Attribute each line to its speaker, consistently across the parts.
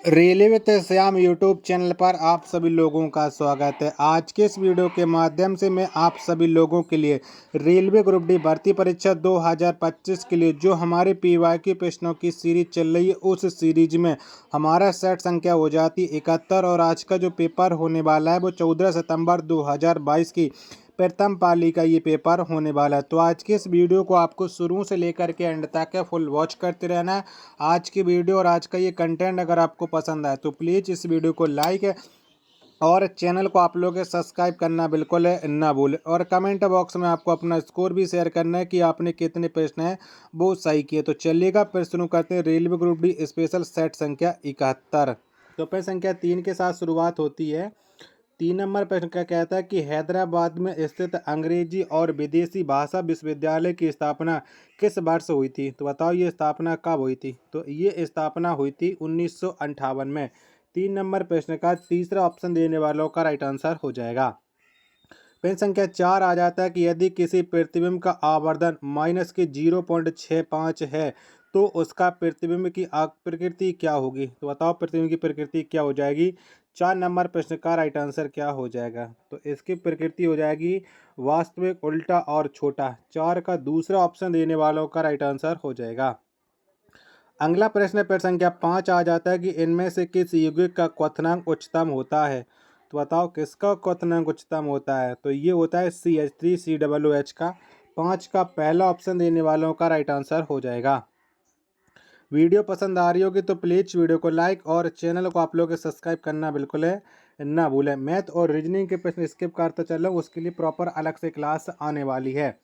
Speaker 1: Railway with Shyam YouTube channel पर आप सभी लोगों का स्वागत है। आज के इस वीडियो के माध्यम से मैं आप सभी लोगों के लिए रेलवे ग्रुप डी भर्ती परीक्षा 2025 के लिए जो हमारे पीवाईक्यू प्रश्नों की सीरीज चल रही है, उस सीरीज में हमारा सेट संख्या हो जाती 71 और आज का जो पेपर होने वाला है वो 14 सितंबर 2022 की प्रथम पाली का ये पेपर होने वाला है। तो आज के इस वीडियो को आपको शुरू से लेकर के एंड तक फुल वॉच करते रहना है। आज की वीडियो और आज का ये कंटेंट अगर आपको पसंद आए तो प्लीज़ इस वीडियो को लाइक और चैनल को आप लोग सब्सक्राइब करना बिल्कुल ना भूलें और कमेंट बॉक्स में आपको अपना स्कोर भी शेयर करना है कि आपने कितने प्रश्न हैं वो सही किए। तो चलिएगा फिर शुरू करते हैं railway group D special set संख्या 71। तो प्रश्न संख्या 3 के साथ शुरुआत होती है। 3 नंबर प्रश्न क्या कहता है कि हैदराबाद में स्थित अंग्रेजी और विदेशी भाषा विश्वविद्यालय की स्थापना किस वर्ष हुई थी? तो बताओ ये स्थापना कब हुई थी? तो ये स्थापना हुई थी 1958 में। 3 नंबर प्रश्न का तीसरा ऑप्शन देने वालों का राइट आंसर हो जाएगा। प्रश्न संख्या 4 आ जाता है कि यदि किसी प्रतिबिंब का आवर्धन माइनस के 0.65 है तो उसका प्रतिबिंब की प्रकृति क्या होगी? तो बताओ प्रतिबिंब की प्रकृति क्या हो जाएगी? 4 नंबर प्रश्न का राइट आंसर क्या हो जाएगा? तो इसकी प्रकृति हो जाएगी वास्तविक, उल्टा और छोटा। 4 का दूसरा ऑप्शन देने वालों का राइट आंसर हो जाएगा। अगला प्रश्न संख्या 5 आ जाता है कि इनमें से किस यौगिक का क्वथनांक उच्चतम होता है? तो बताओ किसका क्वथनांक उच्चतम होता है? तो ये होता है CH3COOH का। 5 का पहला ऑप्शन देने वालों का राइट आंसर हो जाएगा। वीडियो पसंद आ रही होगी तो प्लीज़ वीडियो को लाइक और चैनल को आप लोग सब्सक्राइब करना बिल्कुल है ना भूलें। मैथ और रीजनिंग के प्रश्न स्किप करते चल रहा हूँ, उसके लिए प्रॉपर अलग से क्लास आने वाली है।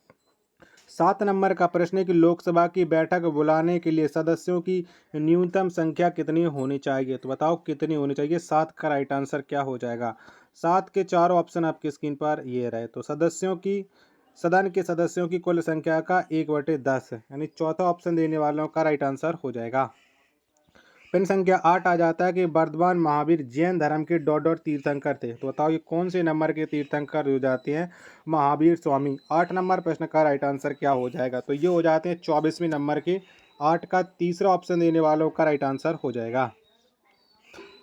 Speaker 1: 7 नंबर का प्रश्न है कि लोकसभा की बैठक बुलाने के लिए सदस्यों की न्यूनतम संख्या कितनी होनी चाहिए? तो बताओ कितनी होनी चाहिए? 7 का राइट आंसर क्या हो जाएगा? 7 के चारों ऑप्शन आपकी स्क्रीन पर ये रहे। तो सदन के सदस्यों की कुल संख्या का 1/10 यानी चौथा ऑप्शन देने वालों का राइट आंसर हो जाएगा। प्रश्न संख्या 8 आ जाता है कि वर्धमान महावीर जैन धर्म के डॉट डॉट तीर्थंकर थे। तो बताओ ये कौन से नंबर के तीर्थंकर हो जाते हैं? महावीर स्वामी। 8 नंबर प्रश्न का राइट आंसर क्या हो जाएगा? तो ये हो जाते हैं 24वें नंबर के। 8 का तीसरा ऑप्शन देने वालों का राइट आंसर हो जाएगा।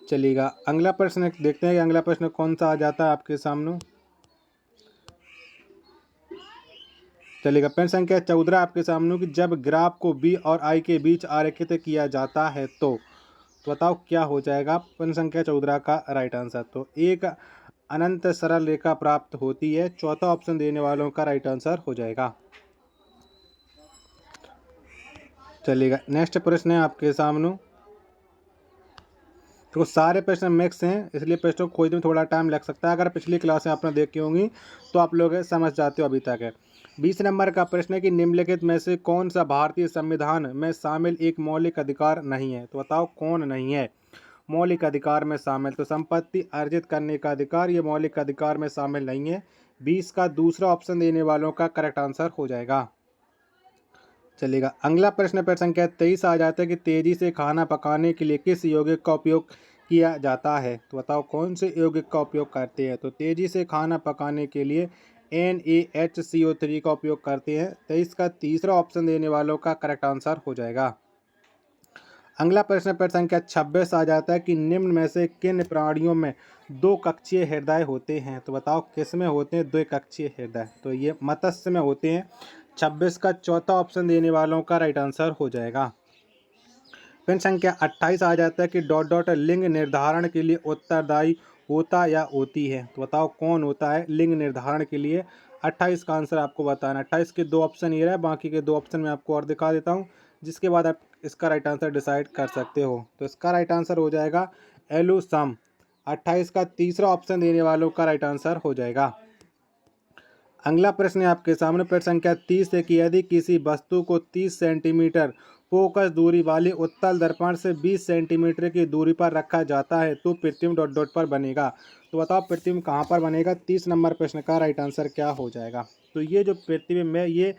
Speaker 1: चलिएगा अगला प्रश्न देखते हैं कि अगला प्रश्न कौन सा आ जाता है आपके सामने। चलिएगा प्रश्न संख्या 14 आपके सामने कि जब ग्राफ को बी और आई के बीच आरेखित किया जाता है तो बताओ क्या हो जाएगा? प्रश्न संख्या 14 का राइट आंसर। तो एक अनंत सरल रेखा प्राप्त होती है। चौथा ऑप्शन देने वालों का राइट आंसर हो जाएगा। चलिएगा नेक्स्ट प्रश्न है आपके सामने। तो सारे प्रश्न मिक्स हैं, इसलिए प्रश्नों को खोजने में थोड़ा टाइम लग सकता है। अगर पिछली क्लासें आपने देखी होंगी तो आप लोग समझ जाते हो अभी तक है। 20 नंबर का प्रश्न है कि निम्नलिखित में से कौन सा भारतीय संविधान में शामिल एक मौलिक अधिकार नहीं है? तो बताओ कौन नहीं है मौलिक अधिकार में शामिल? तो संपत्ति अर्जित करने का अधिकार ये मौलिक अधिकार में शामिल नहीं है। 20 का दूसरा ऑप्शन देने वालों का करेक्ट आंसर हो जाएगा। चलेगा अगला प्रश्न पर संख्या 23 आ जाता है कि तेजी से खाना पकाने के लिए किस यौगिक का उपयोग किया जाता है? तो बताओ कौन से यौगिक का उपयोग करते हैं? तो तेजी से खाना पकाने के लिए NaHCO3 का उपयोग करते हैं। 23 का तीसरा ऑप्शन देने वालों का करेक्ट आंसर हो जाएगा। अगला प्रश्न पर संख्या 26 आ जाता है कि निम्न में से किन प्राणियों में दो कक्षीय हृदय होते हैं? तो बताओ किस में होते हैं दो कक्षीय हृदय? तो ये मत्स्य में होते हैं। 26 का चौथा ऑप्शन देने वालों का राइट आंसर हो जाएगा। प्रश्न संख्या 28 आ जाता है कि डॉट डॉट लिंग निर्धारण के लिए उत्तरदायी होता या होती है? तो बताओ कौन होता है लिंग निर्धारण के लिए? 28 का आंसर आपको बताना। 28 के दो ऑप्शन ये रहे, बाकी के दो ऑप्शन मैं आपको और दिखा देता हूँ, जिसके बाद आप इसका राइट आंसर डिसाइड कर सकते हो। तो इसका राइट आंसर हो जाएगा एलुसम। 28 का तीसरा ऑप्शन देने वालों का राइट आंसर हो जाएगा। अगला प्रश्न है आपके सामने। प्रश्न संख्या 30 है कि यदि किसी वस्तु को 30 सेंटीमीटर फोकस दूरी वाले उत्तल दर्पण से 20 सेंटीमीटर की दूरी पर रखा जाता है तो प्रतिबिंब डॉट डॉट पर बनेगा। तो बताओ प्रतिबिंब कहाँ पर बनेगा? 30 नंबर प्रश्न का राइट आंसर क्या हो जाएगा? तो ये जो प्रतिबिंब है ये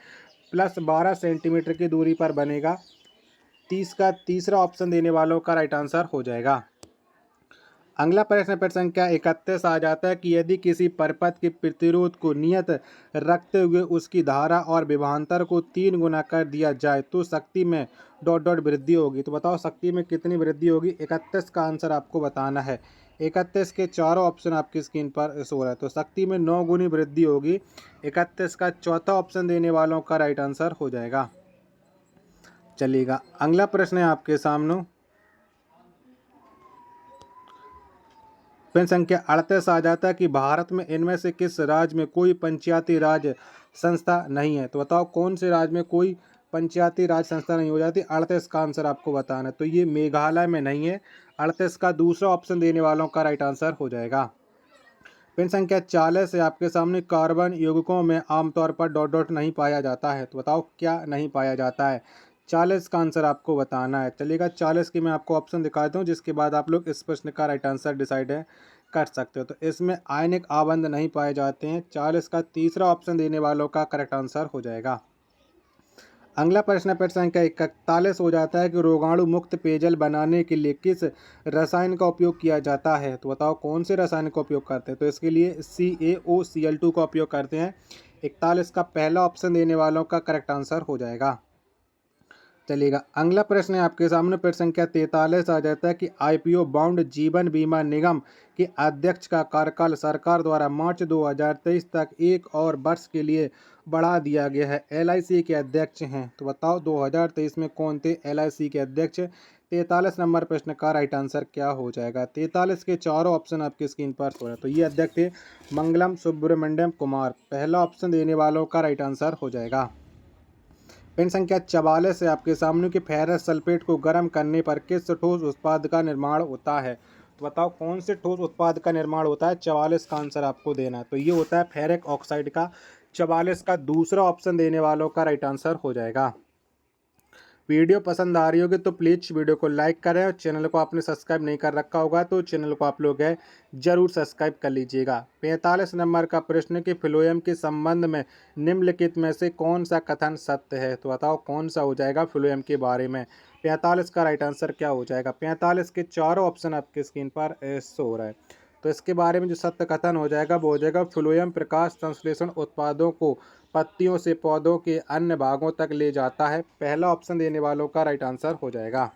Speaker 1: +12 सेंटीमीटर की दूरी पर बनेगा। 30 का तीसरा ऑप्शन देने वालों का राइट आंसर हो जाएगा। अगला प्रश्न संख्या 31 आ जाता है कि यदि किसी परपथ के प्रतिरोध को नियत रखते हुए उसकी धारा और विभवांतर को 3 गुना कर दिया जाए तो शक्ति में वृद्धि होगी। तो बताओ शक्ति में कितनी वृद्धि होगी। 31 का आंसर आपको बताना है। 31 के चारों ऑप्शन आपकी स्क्रीन पर शो रहा है। तो शक्ति में 9 गुनी वृद्धि होगी। 31 का चौथा ऑप्शन देने वालों का राइट आंसर हो जाएगा। चलिएगा अगला प्रश्न है आपके सामने। प्रश्न संख्या 38 आ जाता है कि भारत में इनमें से किस राज्य में कोई पंचायती राज संस्था नहीं है। तो बताओ कौन से राज्य में कोई पंचायती राज संस्था नहीं हो जाती। 38 का आंसर आपको बताना है। तो ये मेघालय में नहीं है। 38 का दूसरा ऑप्शन देने वालों का राइट आंसर हो जाएगा। प्रश्न संख्या 40 है आपके सामने। कार्बन यौगिकों में आमतौर पर नहीं पाया जाता है। तो बताओ क्या नहीं पाया जाता है। 40 का आंसर आपको बताना है। चलिएगा 40 की मैं आपको ऑप्शन दिखाता हूँ जिसके बाद आप लोग इस प्रश्न का राइट आंसर डिसाइड कर सकते हो। तो इसमें आयनिक आबंध नहीं पाए जाते हैं। 40 का तीसरा ऑप्शन देने वालों का करेक्ट आंसर हो जाएगा। अगला प्रश्न संख्या 41 हो जाता है कि रोगाणु मुक्त पेयजल बनाने के लिए किस रसायन का उपयोग किया जाता है। तो बताओ कौन से रसायन का उपयोग करते हैं। तो इसके लिए CaOCl2 का उपयोग करते हैं। 41 का पहला ऑप्शन देने वालों का करेक्ट आंसर हो जाएगा। चलिएगा अगला प्रश्न है आपके सामने। प्रश्न संख्या 43 आ जाता है कि IPO बाउंड जीवन बीमा निगम के अध्यक्ष का कार्यकाल सरकार द्वारा मार्च 2023 तक 1 और वर्ष के लिए बढ़ा दिया गया है। LIC के अध्यक्ष हैं। तो बताओ 2023 में कौन थे LIC के अध्यक्ष। 43 नंबर प्रश्न का राइट आंसर क्या हो जाएगा। 43 के चारों ऑप्शन आपकी स्क्रीन पर हो रहे हैं। तो ये अध्यक्ष थे मंगलम सुब्रमण्यम कुमार। पहला ऑप्शन देने वालों का राइट आंसर हो जाएगा। प्रश्न संख्या 44 है आपके सामने कि फेरस सल्फेट को गर्म करने पर किस ठोस उत्पाद का निर्माण होता है। तो बताओ कौन से ठोस उत्पाद का निर्माण होता है। 44 का आंसर आपको देना है। तो ये होता है फेरिक ऑक्साइड का। 44 का दूसरा ऑप्शन देने वालों का राइट आंसर हो जाएगा। वीडियो पसंद आ रही होगी तो प्लीज़ वीडियो को लाइक करें और चैनल को आपने सब्सक्राइब नहीं कर रखा होगा तो चैनल को आप लोग जरूर सब्सक्राइब कर लीजिएगा। 45 नंबर का प्रश्न कि फ्लोएम के संबंध में निम्नलिखित में से कौन सा कथन सत्य है। तो बताओ कौन सा हो जाएगा फ्लोएम के बारे में। 45 का राइट आंसर क्या हो जाएगा। 45 के चारों ऑप्शन आपके स्क्रीन पर शो हो रहा है। तो इसके बारे में जो सत्य कथन हो जाएगा वो हो जाएगा फ्लोएम प्रकाश संश्लेषण उत्पादों को पत्तियों से पौधों के अन्य भागों तक ले जाता है। पहला ऑप्शन देने वालों का राइट आंसर हो जाएगा।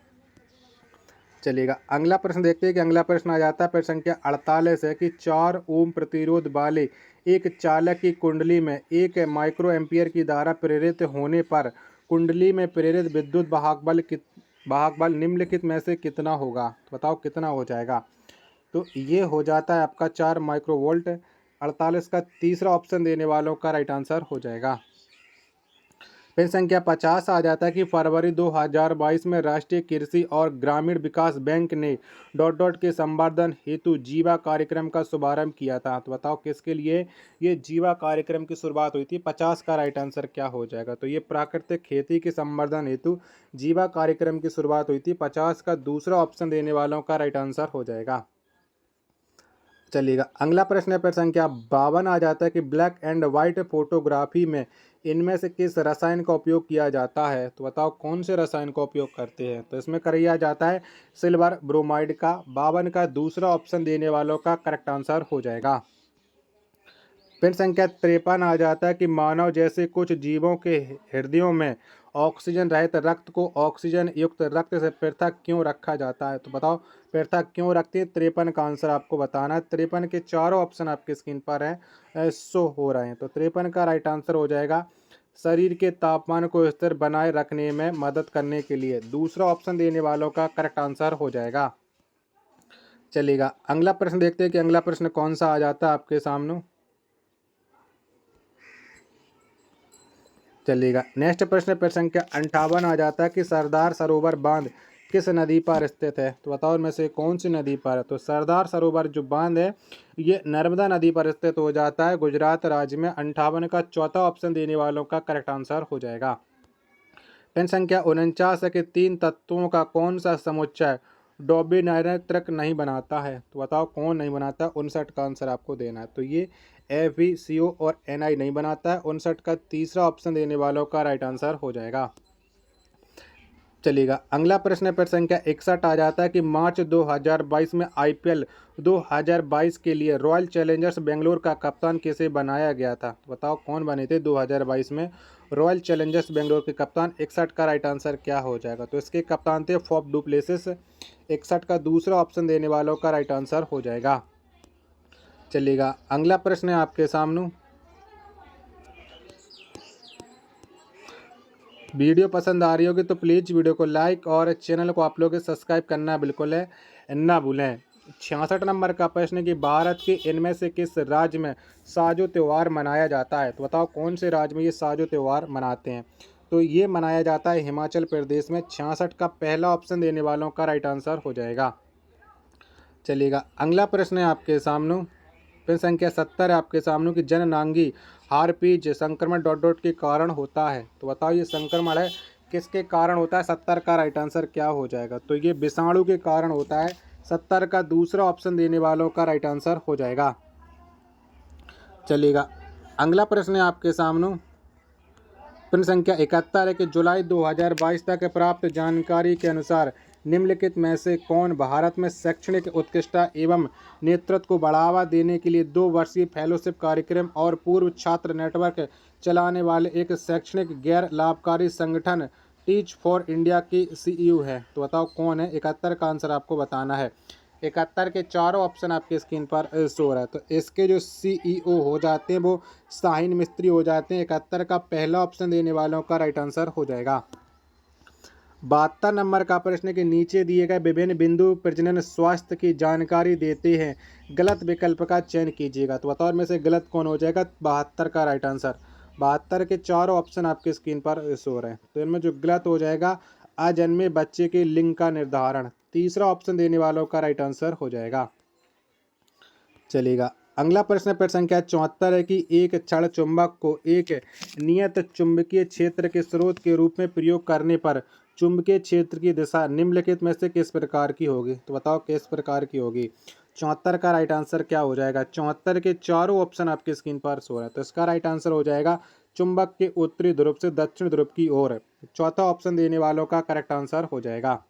Speaker 1: चलिएगा अगला प्रश्न देखते हैं कि अगला प्रश्न आ जाता है। प्रश्न संख्या 48 है कि 4 ओम प्रतिरोध वाले एक चालक की कुंडली में 1 माइक्रो एम्पियर की धारा प्रेरित होने पर कुंडली में प्रेरित विद्युत वाहक बल निम्नलिखित में से कितना होगा। तो बताओ कितना हो जाएगा। तो ये हो जाता है आपका 4 माइक्रोवोल्ट। 48 का तीसरा ऑप्शन देने वालों का राइट आंसर हो जाएगा। प्रश्न संख्या 50 आ जाता है कि फरवरी 2022 में राष्ट्रीय कृषि और ग्रामीण विकास बैंक ने के संवर्धन हेतु जीवा कार्यक्रम का शुभारंभ किया था। तो बताओ किसके लिए ये जीवा कार्यक्रम की शुरुआत हुई थी। 50 का राइट आंसर क्या हो जाएगा। तो ये प्राकृतिक खेती के संवर्धन हेतु जीवा कार्यक्रम की शुरुआत हुई थी। 50 का दूसरा ऑप्शन देने वालों का राइट आंसर हो जाएगा। चलिएगा अगला प्रश्न है प्रश्न संख्या 52 आ जाता है कि ब्लैक एंड वाइट फोटोग्राफी में इनमें से किस रसायन का उपयोग किया जाता है। तो बताओ कौन से रसायन का उपयोग करते हैं। तो इसमें किया जाता है सिल्वर ब्रोमाइड का। 52 का दूसरा ऑप्शन देने वालों का करेक्ट आंसर हो जाएगा। प्रश्न संख्या 53 आ जाता है कि मानव जैसे कुछ जीवों के हृदयों में ऑक्सीजन रहित रक्त को ऑक्सीजन युक्त रक्त से पृथक क्यों रखा जाता है। तो बताओ पृथक क्यों रखते हैं। 53 का आंसर आपको बताना है। 53 के चारों ऑप्शन आपकी स्क्रीन पर हैं शो हो रहे हैं। तो 53 का राइट आंसर हो जाएगा शरीर के तापमान को स्थिर बनाए रखने में मदद करने के लिए। दूसरा ऑप्शन देने वालों का करेक्ट आंसर हो जाएगा। चलिएगा अगला प्रश्न देखते हैं कि अगला प्रश्न कौन सा आ जाता है आपके सामने। चलिएगा नेक्स्ट प्रश्न संख्या 58 आ जाता है कि सरदार सरोवर बांध किस नदी पर स्थित है। तो बताओ इनमें से कौन सी नदी पर है। तो सरदार सरोवर जो बांध है ये नर्मदा नदी पर स्थित हो जाता है गुजरात राज्य में। 58 का चौथा ऑप्शन देने वालों का करेक्ट आंसर हो जाएगा। प्रश्न संख्या 49 है कि 3 तत्वों का कौन सा समुच्चय डोबिनाइट्रिक नहीं बनाता है। तो बताओ कौन नहीं बनाता। 59 का आंसर आपको देना है। तो ये FeCO और Ni नहीं बनाता है। 59 का तीसरा ऑप्शन देने वालों का राइट आंसर हो जाएगा। चलेगा। अगला प्रश्न है प्रश्न संख्या 61 आ जाता है कि मार्च 2022 में आईपीएल 2022 के लिए रॉयल चैलेंजर्स बेंगलोर का कप्तान किसे बनाया गया था? तो बताओ कौन बने थे 2022 में रॉयल चैलेंजर्स बेंगलोर के कप्तान? 61 का राइट आंसर क्या हो जाएगा? तो इसके कप्तान थे फॉफ डू प्लेसिस। 61 का दूसरा ऑप्शन देने वालों का राइट आंसर हो जाएगा। चलिएगा, अगला प्रश्न है आपके सामने। वीडियो पसंद आ रही होगी तो प्लीज़ वीडियो को लाइक और चैनल को आप लोग सब्सक्राइब करना बिल्कुल है ना भूलें। 66 नंबर का प्रश्न कि भारत के इनमें से किस राज्य में साजो त्यौहार मनाया जाता है? तो बताओ कौन से राज्य में ये साजो त्यौहार मनाते हैं? तो ये मनाया जाता है हिमाचल प्रदेश में। 66 का पहला ऑप्शन देने वालों का राइट आंसर हो जाएगा। चलिएगा, अगला प्रश्न है आपके सामने। प्रश्न संख्या 70 है आपके सामने कि जननांगी हार्पिज संक्रमण डॉट डॉट के कारण होता है? तो बताओ ये संक्रमण है किसके कारण होता है? 70 का राइट आंसर क्या हो जाएगा? तो ये विषाणु के कारण होता है। 70 का दूसरा ऑप्शन देने वालों का राइट आंसर हो जाएगा। चलिएगा, अगला प्रश्न है आपके सामने। प्रश्न संख्या 71 है कि जुलाई 2022 तक प्राप्त जानकारी के अनुसार निम्नलिखित में से कौन भारत में शैक्षणिक उत्कृष्टता एवं नेतृत्व को बढ़ावा देने के लिए 2 वर्षीय फेलोशिप कार्यक्रम और पूर्व छात्र नेटवर्क चलाने वाले एक शैक्षणिक गैर लाभकारी संगठन टीच फॉर इंडिया की सीईओ है? तो बताओ कौन है? 71 का आंसर आपको बताना है। 71 के चारों ऑप्शन आपके स्क्रीन पर शो हो रहा है। तो इसके जो सीईओ हो जाते हैं वो शाहीन मिस्त्री हो जाते हैं। 71 का पहला ऑप्शन देने वालों का राइट आंसर हो जाएगा। 72 नंबर का प्रश्न के नीचे दिए गए विभिन्न बिंदु प्रजनन स्वास्थ्य की जानकारी देते हैं, गलत विकल्प का चयन कीजिएगा। तो बताओ में से गलत कौन हो जाएगा? 72 का राइट आंसर। 72 के चारों ऑप्शन आपके स्क्रीन पर शो हो रहे हैं। तो इनमें जो गलत हो जाएगा अजन्मे बच्चे के लिंग का निर्धारण। तीसरा ऑप्शन देने वालों का राइट आंसर हो जाएगा। चलेगा, अगला प्रश्न प्रश्न संख्या 74 है कि एक क्षण चुंबक को एक नियत चुंबकीय क्षेत्र के स्रोत के रूप में प्रयोग करने पर चुंबकीय क्षेत्र की दिशा निम्नलिखित में से किस प्रकार की होगी? तो बताओ किस प्रकार की होगी? 74 का राइट आंसर क्या हो जाएगा? 74 के चारों ऑप्शन आपकी स्क्रीन पर शो रहा है। तो इसका राइट आंसर हो जाएगा चुंबक के उत्तरी ध्रुव से दक्षिण ध्रुव की ओर। चौथा ऑप्शन देने वालों का करेक्ट आंसर हो जाएगा।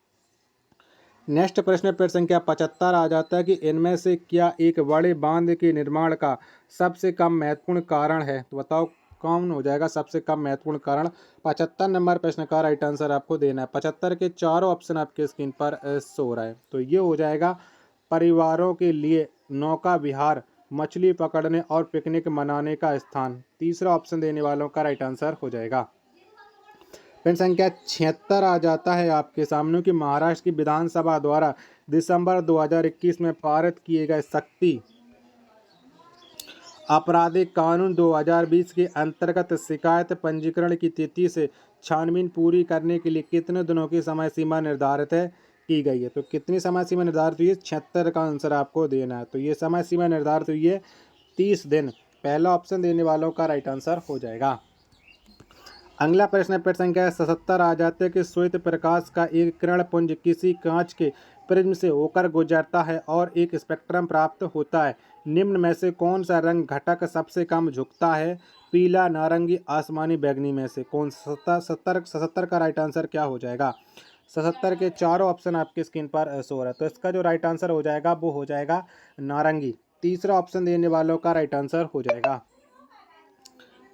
Speaker 1: नेक्स्ट प्रश्न प्रश्न संख्या 75 आ जाता है कि इनमें से क्या एक बड़े बांध के निर्माण का सबसे कम महत्वपूर्ण कारण है? तो बताओ कौन हो जाएगा सबसे कम महत्वपूर्ण कारण? 75 नंबर प्रश्न का राइट आंसर आपको देना है। 75 के चारों ऑप्शन आपके स्क्रीन पर शो हो रहा है। तो ये हो जाएगा परिवारों के लिए नौका विहार, मछली पकड़ने और पिकनिक मनाने का स्थान। तीसरा ऑप्शन देने वालों का राइट आंसर हो जाएगा। प्रश्न संख्या 76 आ जाता है आपके सामने कि महाराष्ट्र की विधानसभा द्वारा दिसंबर 2021 में पारित किए गए शक्ति आपराधिक कानून 2020 के अंतर्गत शिकायत पंजीकरण की तिथि से छानबीन पूरी करने के लिए कितने दिनों की समय सीमा निर्धारित है की गई है? तो कितनी समय सीमा निर्धारित हुई है? 76 का आंसर आपको देना है। तो ये समय सीमा निर्धारित हुई है 30 दिन। पहला ऑप्शन देने वालों का राइट आंसर हो जाएगा। अगला प्रश्न प्रश्न संख्या 77 आ जाते हैं कि श्वेत प्रकाश का एक किरण पुंज किसी कांच के प्रिज्म से होकर गुजरता है और एक स्पेक्ट्रम प्राप्त होता है। निम्न में से कौन सा रंग घटक सबसे कम झुकता है? पीला, नारंगी, आसमानी, बैंगनी में से कौन? 77 का राइट आंसर क्या हो जाएगा? 77 के चारों ऑप्शन आपके स्क्रीन पर शो हो रहा है। तो इसका जो राइट आंसर हो जाएगा वो हो जाएगा नारंगी। तीसरा ऑप्शन देने वालों का राइट आंसर हो जाएगा।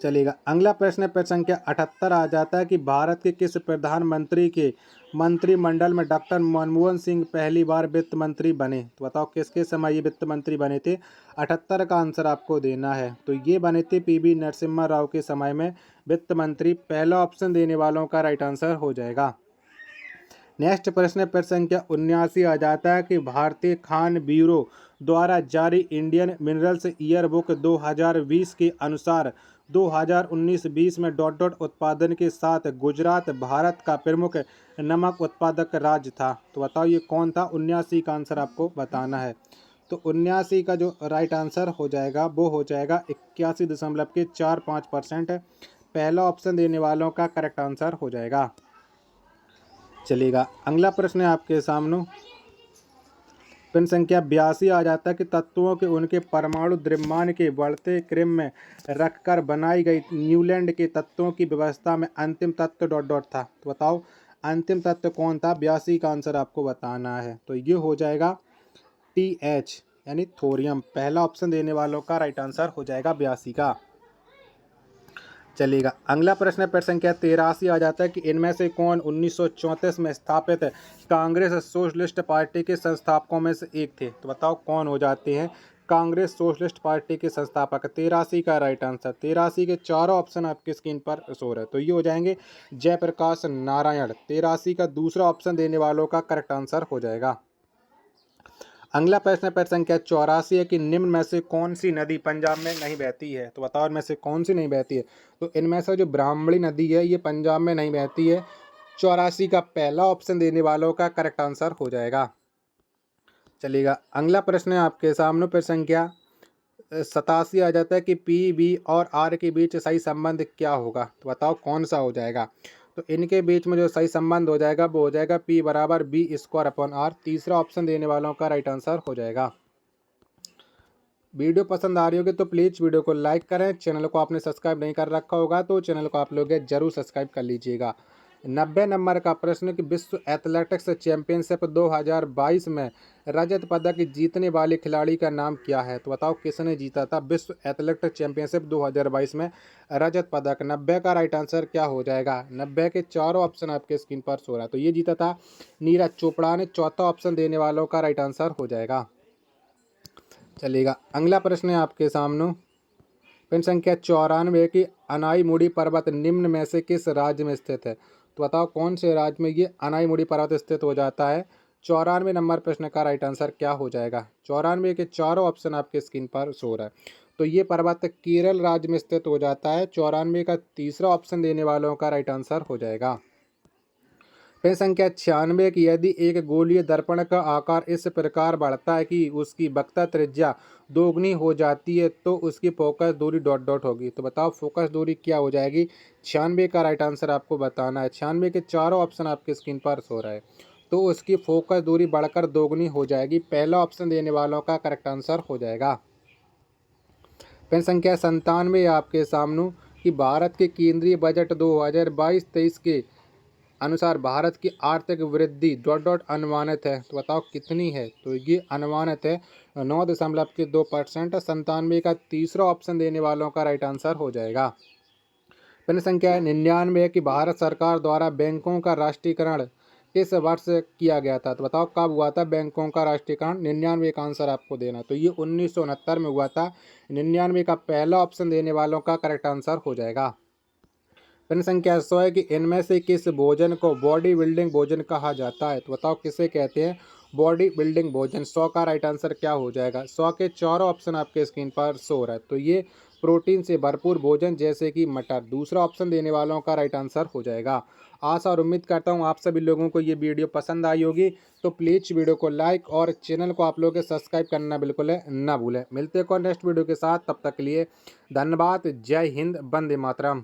Speaker 1: चलेगा, अगला प्रश्न प्रश्न संख्या 78 आ जाता है कि भारत के किस प्रधानमंत्री के मंत्रिमंडल में डॉक्टर मनमोहन सिंह पहली बार वित्त मंत्री बने? तो बताओ किसके समय ये वित्त मंत्री बने थे? 78 का आंसर आपको देना है। तो ये बने थे पीवी नरसिम्हा राव के समय में वित्त मंत्री। पहला ऑप्शन देने वालों का राइट आंसर हो जाएगा। नेक्स्ट प्रश्न प्रश्न संख्या 79 आ जाता है कि भारतीय खान ब्यूरो द्वारा जारी इंडियन मिनरल्स ईयर बुक 2020 के अनुसार 2019-20 में डॉट डॉट उत्पादन के साथ गुजरात भारत का प्रमुख नमक उत्पादक राज्य था। तो बताओ ये कौन था? 79 का आंसर आपको बताना है। तो 79 का जो राइट आंसर हो जाएगा वो हो जाएगा 81.45%। पहला ऑप्शन देने वालों का करेक्ट आंसर हो जाएगा। चलेगा, अगला प्रश्न है आपके सामने। प्रश्न संख्या 82 आ जाता है कि तत्वों के उनके परमाणु द्रव्यमान के बढ़ते क्रम में रखकर बनाई गई न्यूलैंड के तत्वों की व्यवस्था में अंतिम तत्व डॉट डॉट था। तो बताओ अंतिम तत्व कौन था? 82 का आंसर आपको बताना है। तो ये हो जाएगा TH यानी थोरियम। पहला ऑप्शन देने वालों का राइट आंसर हो जाएगा 82 का। चलिएगा, अगला प्रश्न है प्रश्न संख्या 83 आ जाता है कि इनमें से कौन 1934 में स्थापित कांग्रेस सोशलिस्ट पार्टी के संस्थापकों में से एक थे? तो बताओ कौन हो जाते हैं कांग्रेस सोशलिस्ट पार्टी के संस्थापक? 83 का राइट आंसर। 83 के चारों ऑप्शन आपकी स्क्रीन पर शो है। तो ये हो जाएंगे जयप्रकाश नारायण। 83 का दूसरा ऑप्शन देने वालों का करेक्ट आंसर हो जाएगा। अगला प्रश्न प्रश्न संख्या 84 है कि निम्न में से कौन सी नदी पंजाब में नहीं बहती है? तो बताओ इनमें से कौन सी नहीं बहती है? तो इनमें से जो ब्राह्मणी नदी है ये पंजाब में नहीं बहती है। 84 का पहला ऑप्शन देने वालों का करेक्ट आंसर हो जाएगा। चलिएगा, अगला प्रश्न है आपके सामने प्रश्न संख्या 87 आ जाता है कि PB और R के बीच सही संबंध क्या होगा? तो बताओ कौन सा हो जाएगा? तो इनके बीच में जो सही संबंध हो जाएगा वो हो जाएगा P बराबर B²/R। तीसरा ऑप्शन देने वालों का राइट आंसर हो जाएगा। वीडियो पसंद आ रही होगी तो प्लीज़ वीडियो को लाइक करें। चैनल को आपने सब्सक्राइब नहीं कर रखा होगा तो चैनल को आप लोग जरूर सब्सक्राइब कर लीजिएगा। 90 नंबर का प्रश्न कि विश्व एथलेटिक्स चैंपियनशिप 2022 में रजत पदक जीतने वाले खिलाड़ी का नाम क्या है? तो बताओ किसने जीता था विश्व एथलेटिक्स चैंपियनशिप 2022 में रजत पदक? 90 का राइट आंसर क्या हो जाएगा? 90 के चारों ऑप्शन आपके स्क्रीन पर शो रहा है। तो ये जीता था नीरज चोपड़ा ने। चौथा ऑप्शन देने वालों का राइट आंसर हो जाएगा। चलिएगा, अगला प्रश्न है आपके सामने प्रश्न संख्या 94 की अनाईमुड़ी पर्वत निम्न में से किस राज्य में स्थित है? तो बताओ कौन से राज्य में ये अनाईमुड़ी पर्वत स्थित हो जाता है? 94 नंबर प्रश्न का राइट आंसर क्या हो जाएगा? 94 के चारों ऑप्शन आपके स्क्रीन पर शो रहा है। तो ये पर्वत केरल राज्य में स्थित हो जाता है। 94 का तीसरा ऑप्शन देने वालों का राइट आंसर हो जाएगा। प्रश्न संख्या 96 की यदि एक गोलीय दर्पण का आकार इस प्रकार बढ़ता है कि उसकी वक्रता त्रिज्या दोगुनी हो जाती है तो उसकी फोकस दूरी ... होगी। तो बताओ फोकस दूरी क्या हो जाएगी? 96 का राइट आंसर आपको बताना है। 96 के चारों ऑप्शन आपके स्क्रीन पर शो रहा है। तो उसकी फोकस दूरी बढ़कर दोगुनी हो जाएगी। पहला ऑप्शन देने वालों का करेक्ट आंसर हो जाएगा। प्रश्न संख्या 97 आपके सामने कि भारत के केंद्रीय बजट 2022-23 के अनुसार भारत की आर्थिक वृद्धि ... अनुमानित है। तो बताओ कितनी है? तो ये अनुमानित है 9.2%। 97 का तीसरा ऑप्शन देने वालों का राइट आंसर हो जाएगा। प्रश्न संख्या 99 है कि भारत सरकार द्वारा बैंकों का राष्ट्रीयकरण किस वर्ष किया गया था? तो बताओ कब हुआ था बैंकों का राष्ट्रीयकरण? 99 का आंसर आपको देना। तो ये 1969 में हुआ था। 99 का पहला ऑप्शन देने वालों का करेक्ट आंसर हो जाएगा। प्रश्न संख्या 100 है कि इनमें से किस भोजन को बॉडी बिल्डिंग भोजन कहा जाता है? तो बताओ किसे कहते हैं बॉडी बिल्डिंग भोजन? 100 का राइट आंसर क्या हो जाएगा? 100 के चारों ऑप्शन आपके स्क्रीन पर शो रहा है। तो ये प्रोटीन से भरपूर भोजन जैसे कि मटर। दूसरा ऑप्शन देने वालों का राइट आंसर हो जाएगा। आशा और उम्मीद करता हूँ आप सभी लोगों को ये वीडियो पसंद आई होगी। तो प्लीज़ वीडियो को लाइक और चैनल को आप लोग सब्सक्राइब करना बिल्कुल ना भूलें। मिलते हैं नेक्स्ट वीडियो के साथ, तब तक के लिए धन्यवाद। जय हिंद, वंदे मातरम।